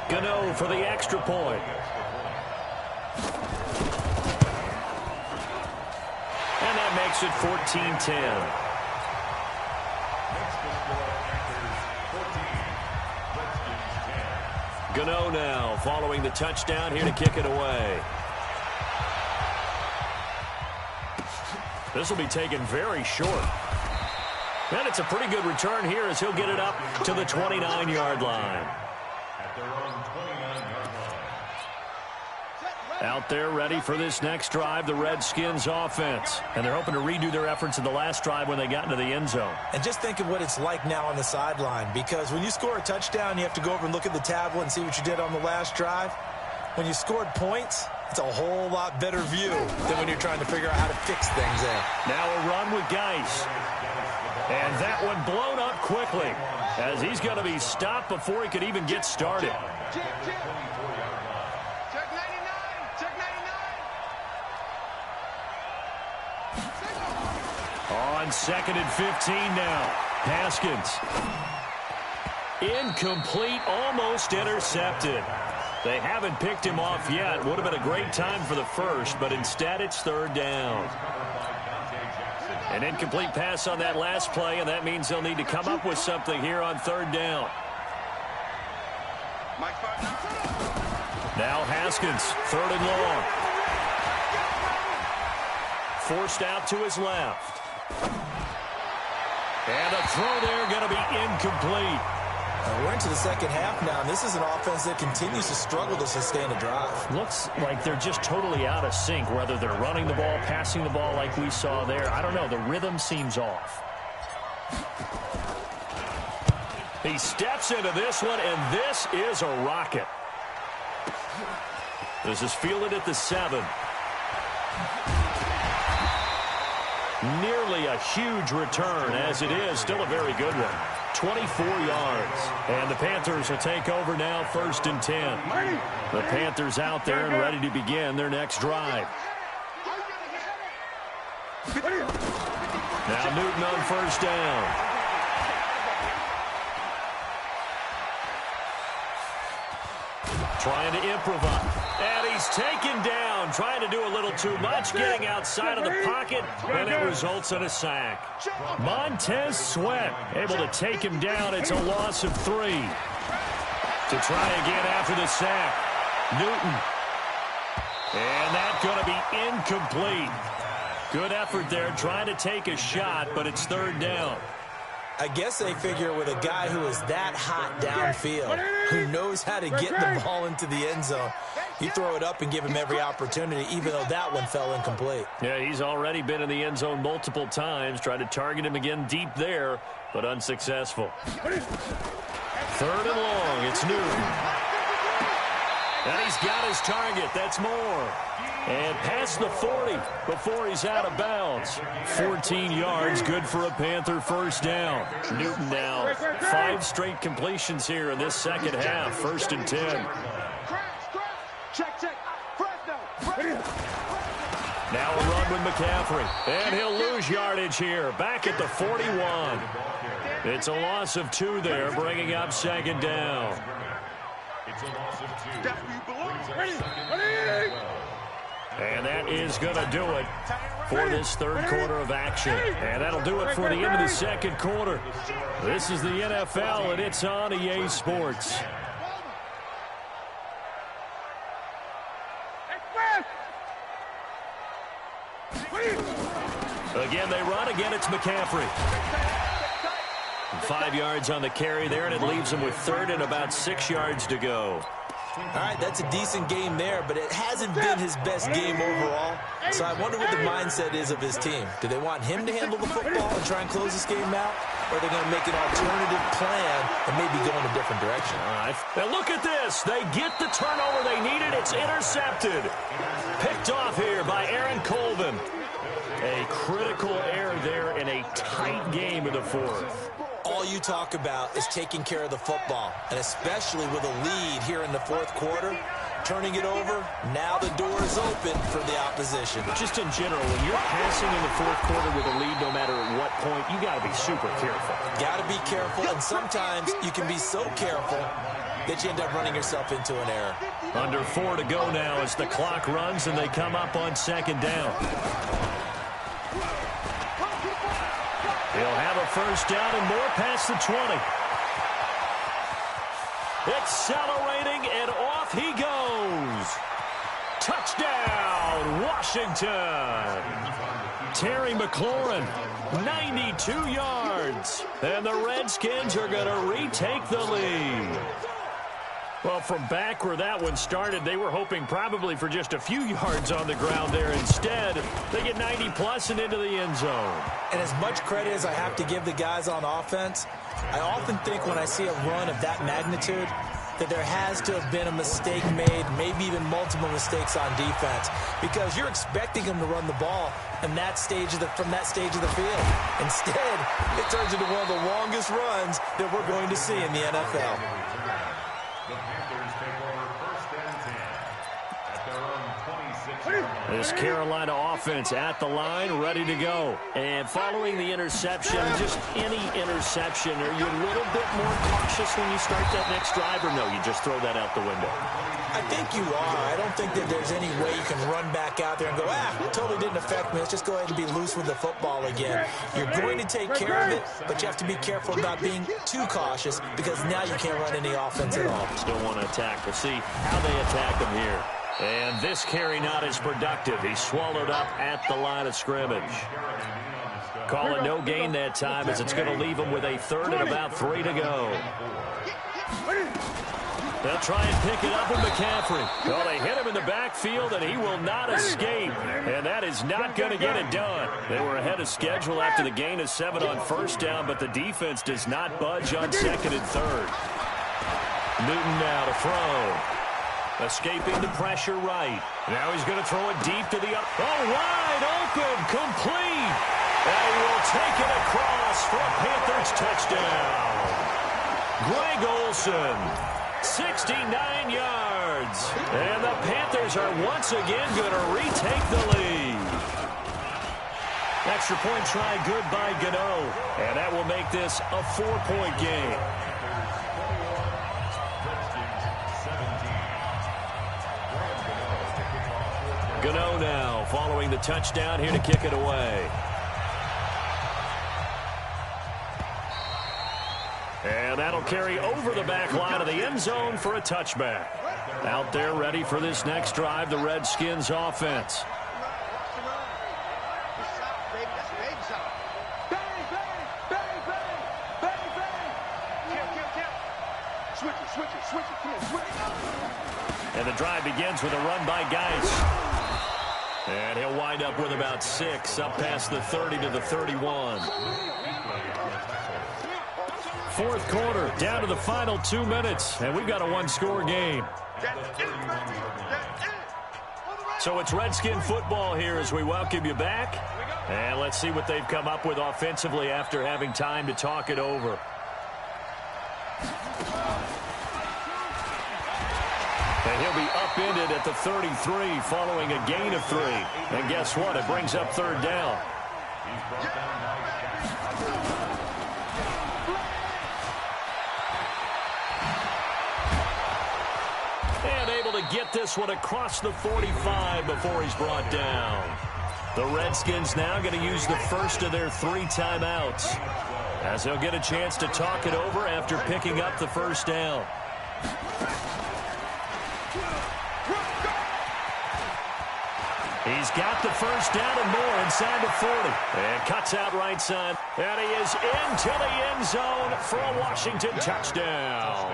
Gano for the extra point. And that makes it 14-10. Gano now following the touchdown here to kick it away. This will be taken very short. And it's a pretty good return here as he'll get it up to the 29-yard line. Out there ready for this next drive, the Redskins offense. And they're hoping to redo their efforts in the last drive when they got into the end zone. And just think of what it's like now on the sideline, because when you score a touchdown, you have to go over and look at the tablet and see what you did on the last drive. When you scored points, it's a whole lot better view than when you're trying to figure out how to fix things there. Now a run with Geis. And that one blown up quickly as he's going to be stopped before he could even get started. On second and 15 now. Haskins. Incomplete, almost intercepted. They haven't picked him off yet. Would have been a great time for the first, but instead it's third down. An incomplete pass on that last play, and that means they'll need to come up with something here on third down. Now Haskins, third and long. Forced out to his left. And a throw there going to be incomplete. We're into the second half now, and this is an offense that continues to struggle to sustain a drive. Looks like they're just totally out of sync, whether they're running the ball, passing the ball like we saw there. I don't know. The rhythm seems off. He steps into this one, and this is a rocket. This is fielded at the 7. Nearly a huge return, as it is still a very good one. 24 yards. And the Panthers will take over now, first and 10. The Panthers out there and ready to begin their next drive. Now Newton on first down. Trying to improvise. And he's taken down, trying to do a little too much, getting outside of the pocket, and it results in a sack. Montez Sweat able to take him down. It's a loss of 3. To try again after the sack. Newton. And that's going to be incomplete. Good effort there, trying to take a shot, but it's third down. I guess they figure with a guy who is that hot downfield, who knows how to get the ball into the end zone, you throw it up and give him every opportunity, even though that one fell incomplete. Yeah, he's already been in the end zone multiple times. Tried to target him again deep there, but unsuccessful. 3rd and long. It's Newton. And he's got his target. That's Moore. And past the 40 before he's out of bounds. 14 yards, good for a Panther first down. Newton now 5 straight completions here in this second half. 1st and 10. Check. Now a run with McCaffrey. And he'll lose yardage here. Back at the 41. It's a loss of 2 there, bringing up 2nd down. It's a loss of 2. And that is going to do it for this 3rd quarter of action. And that'll do it for the end of the 2nd quarter. This is the NFL, and it's on EA Sports. Again, they run. Again, it's McCaffrey. 5 yards on the carry there, and it leaves him with 3rd and about 6 yards to go. All right, that's a decent game there, but it hasn't been his best game overall. So I wonder what the mindset is of his team. Do they want him to handle the football and try and close this game out? Or are they going to make an alternative plan and maybe go in a different direction? All right. Now look at this. They get the turnover they needed. It's intercepted. Picked off here by Aaron Colvin. A critical error there in a tight game in the 4th. All you talk about is taking care of the football, and especially with a lead here in the 4th quarter, turning it over, now the door is open for the opposition. Just in general, when you're passing in the 4th quarter with a lead, no matter at what point, you got to be super careful. Got to be careful, and sometimes you can be so careful that you end up running yourself into an error. Under 4 to go now as the clock runs and they come up on 2nd down. He'll have a first down and more past the 20. Accelerating, and off he goes. Touchdown, Washington. Terry McLaurin, 92 yards. And the Redskins are going to retake the lead. Well, from back where that one started, they were hoping probably for just a few yards on the ground there. Instead, they get 90-plus and into the end zone. And as much credit as I have to give the guys on offense, I often think when I see a run of that magnitude that there has to have been a mistake made, maybe even multiple mistakes on defense, because you're expecting them to run the ball from that stage of the field. Instead, it turns into one of the longest runs that we're going to see in the NFL. The Panthers take over 1st and 10 at their own 26. This Carolina offense at the line, ready to go. And following the interception, just any interception, are you a little bit more cautious when you start that next drive, or no, you just throw that out the window? I think you are. I don't think that there's any way you can run back out there and go, it totally didn't affect me. Let's just go ahead and be loose with the football again. You're going to take care of it, but you have to be careful about being too cautious because now you can't run any offense at all. Still want to attack. We'll see how they attack him here. And this carry not as productive. He's swallowed up at the line of scrimmage. Call it no gain that time as it's going to leave him with a 3rd and about 3 to go. They'll try and pick it up with McCaffrey. Well, they hit him in the backfield, and he will not escape. And that is not going to get it done. They were ahead of schedule after the gain of 7 on 1st down, but the defense does not budge on 2nd and 3rd. Newton now to throw. Escaping the pressure right. Now he's going to throw it deep to the wide open, complete. And he will take it across for a Panthers touchdown. Greg Olsen. 69 yards. And the Panthers are once again going to retake the lead. Extra point try good by Gano. And that will make this a 4-point game. Gano now following the touchdown here to kick it away. And that'll carry over the back line of the end zone for a touchback. Out there ready for this next drive, the Redskins offense. And the drive begins with a run by Geis. And he'll wind up with about 6, up past the 30 to the 31. Fourth quarter, down to the final 2 minutes, and we've got a one-score game. So it's Redskin football here as we welcome you back. And let's see what they've come up with offensively after having time to talk it over. And he'll be upended at the 33 following a gain of 3. And guess what? It brings up third down. And able to get this one across the 45 before he's brought down. The Redskins now going to use the first of their 3 timeouts, as they'll get a chance to talk it over after picking up the first down. He's got the first down and more inside the 40. And cuts out right side. And he is into the end zone for a Washington touchdown.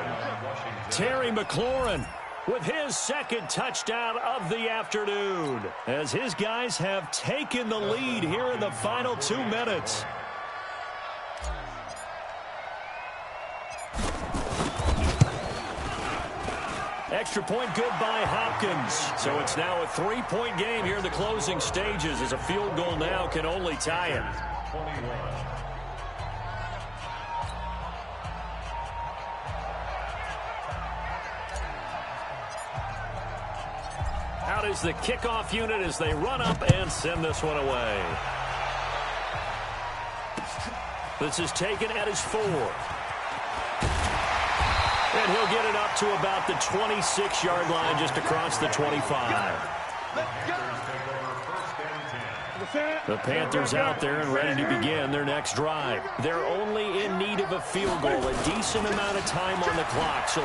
Terry McLaurin with his second touchdown of the afternoon, as his guys have taken the lead here in the final 2 minutes. Extra point good by Hopkins. So it's now a 3-point game here in the closing stages, as a field goal now can only tie it. Out is the kickoff unit as they run up and send this one away. This is taken at his 4. And he'll get it up to about the 26-yard line, just across the 25. The Panthers out there and ready to begin their next drive. They're only in need of a field goal, a decent amount of time on the clock. So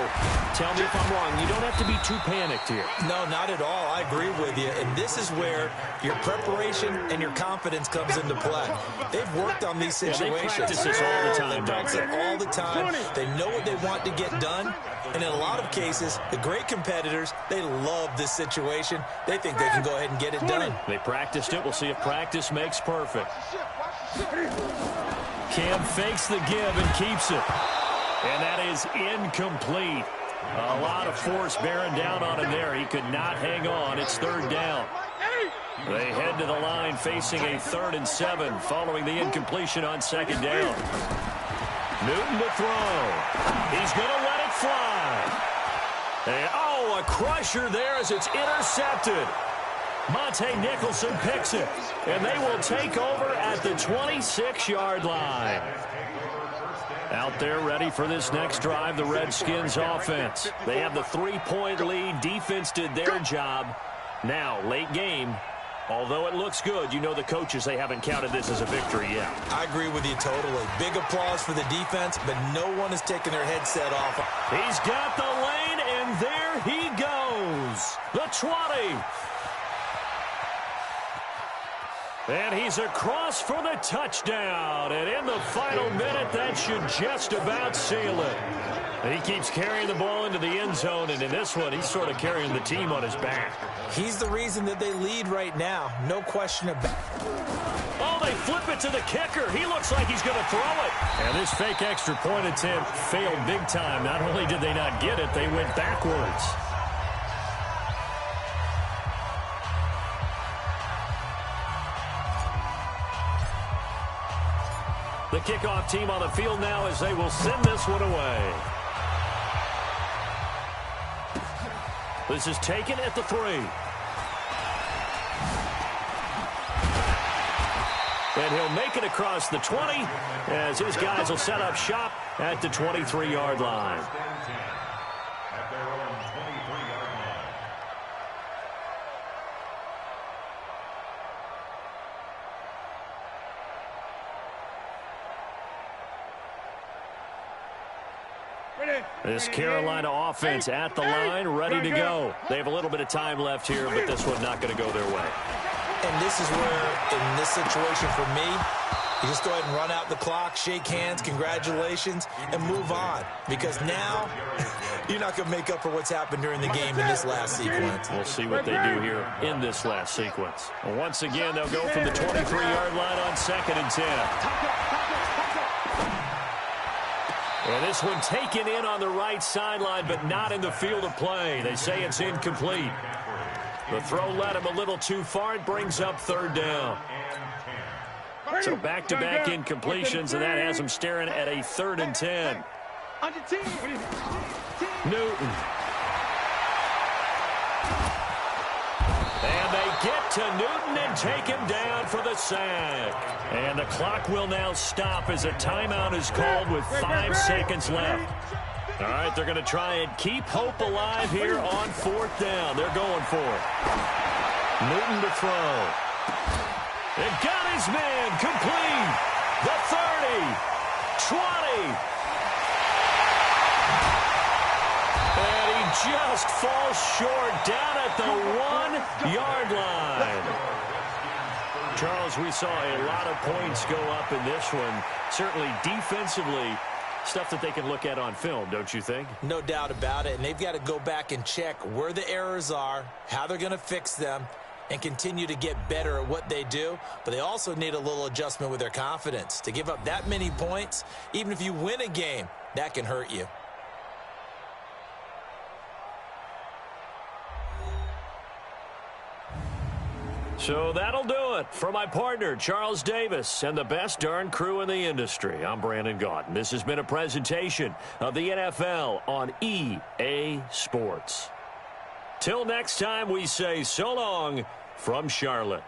tell me if I'm wrong. You don't have to be too panicked here. No, not at all. I agree with you. And this is where your preparation and your confidence comes into play. They've worked on these situations. They practice this all the time. They practice it all the time. They know what they want to get done. And in a lot of cases, the great competitors, they love this situation. They think they can go ahead and get it done. They practiced it. We'll see if practice makes perfect. Cam fakes the give and keeps it. And that is incomplete. A lot of force bearing down on him there. He could not hang on. It's third down. They head to the line facing a 3rd and 7 following the incompletion on second down. Newton to throw. He's going to let it fly. And, oh, a crusher there as it's intercepted. Monte Nicholson picks it. And they will take over at the 26-yard line. Out there ready for this next drive, the Redskins offense. They have the 3-point lead. Defense did their job. Now, late game. Although it looks good, you know the coaches, they haven't counted this as a victory yet. I agree with you totally. Big applause for the defense, but no one has taken their headset off. He's got the lane, and there he goes. The 20. And he's across for the touchdown. And in the final minute, that should just about seal it. He keeps carrying the ball into the end zone, and in this one, he's sort of carrying the team on his back. He's the reason that they lead right now. No question about it. Oh, they flip it to the kicker. He looks like he's going to throw it. And this fake extra point attempt failed big time. Not only did they not get it, they went backwards. The kickoff team on the field now as they will send this one away. This is taken at the 3. And he'll make it across the 20 as his guys will set up shop at the 23-yard line. At their own 23-yard line. This Carolina offense at the line, ready to go. They have a little bit of time left here, but this one not going to go their way. And this is where, in this situation for me, You just go ahead and run out the clock, shake hands, congratulations, and move on. Because now, you're not going to make up for what's happened during the game in this last sequence. We'll see what they do here in this last sequence. Well, once again, they'll go from the 23-yard line on 2nd and 10. And this one taken in on the right sideline, but not in the field of play. They say it's incomplete. The throw led him a little too far. It brings up 3rd down. So back-to-back incompletions, and that has him staring at a 3rd and 10. Newton. And they get to Newton and take him down for the sack. And the clock will now stop as a timeout is called with 5 seconds left. All right, they're going to try and keep hope alive here on 4th down. They're going for it. Newton to throw. It got his man complete. The 30, 20. And he just falls short down at the 1-yard line. Charles, we saw a lot of points go up in this one. Certainly defensively, stuff that they can look at on film, don't you think? No doubt about it. And they've got to go back and check where the errors are, how they're going to fix them, and continue to get better at what they do. But they also need a little adjustment with their confidence. To give up that many points, even if you win a game, that can hurt you. So that'll do it for my partner, Charles Davis, and the best darn crew in the industry. I'm Brandon Gaudin. This has been a presentation of the NFL on EA Sports. Till next time, we say so long from Charlotte.